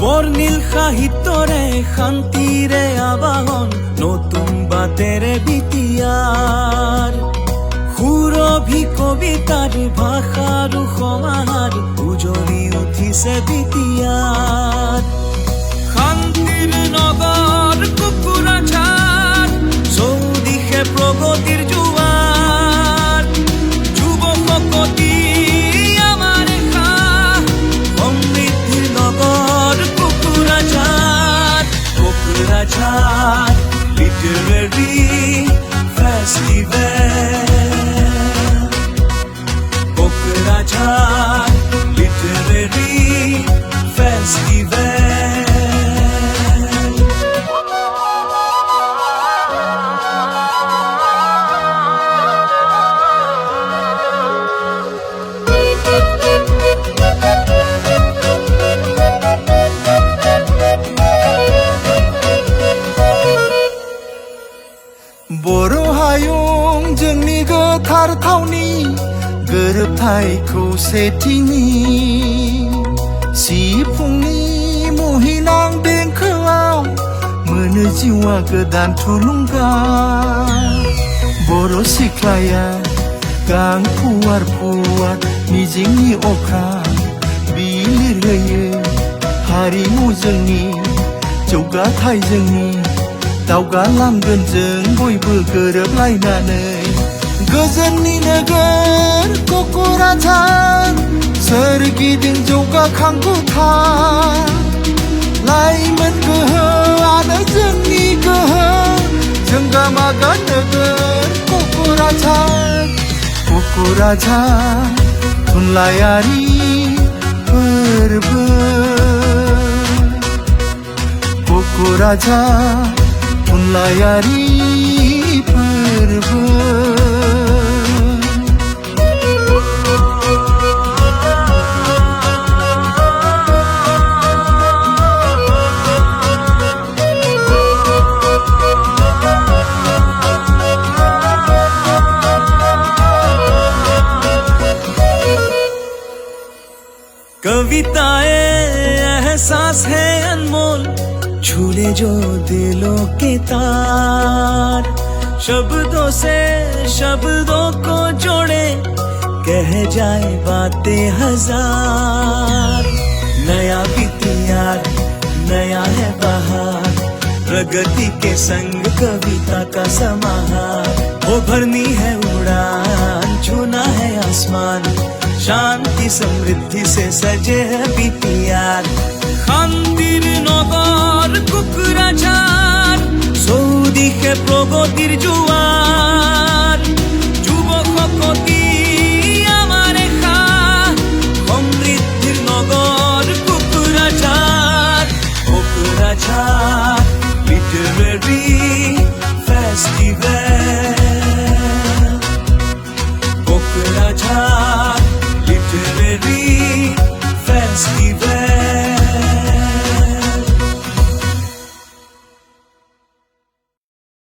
বর্ণিল সাহিত্যৰে শান্তিৰে আবাহন নতুন বাটেৰে বিতিয়াৰ সুৰভি কবিতাৰ ভাষাৰ সমাহাৰ উজলি উঠিছে বিতিয়াৰ শান্তিৰ নগৰ কুকুৰাঝাৰ চৌদিশে প্ৰগতিৰ জোৱাৰ যুৱ শক্তি আমাৰ সমৃদ্ধিৰ নগৰ Kokrajhar Literary Festival Kokrajhar Literary Festival बर' हायुं जोंनि गोथार थावनि गोरोबथाय खौसेथिनि सिफुंनि मुहिनां देंखोआव मोनो जिउआ गोदान थुलुंगा बर' सिख्लाया गां फुवार फुवार मिजिंनि अख्रां बिलिरहोयो हारिमु जोंनि जौगाथाय जोंनि दावगालांगोन जों बयबो गोरोबलायनानै गोजोननि नोगोर क'क्राझार सोरगिदिं जौगाखांबोथार लाइमोन गोहोआनो जोंनि गोहो जोंगामागा नोगोर क'क्राझार थुनलाइयारि फोरबो क'क्राझार थुनलाइयारि फोरबो कविताएं एहसास है अनमोल छूले जो दिलों के तार शब्दों से शब्दों को जोड़े कह जाए बातें हजार नया बितियार नया है बहार प्रगति के संग कविता का समाहार वो भरनी है उड़ान छूना है आसमान शांति समृद्धि से सजे है बितियार শান্তির নগর কুকুরাঝার চৌদিশে প্রগতির জোয়ার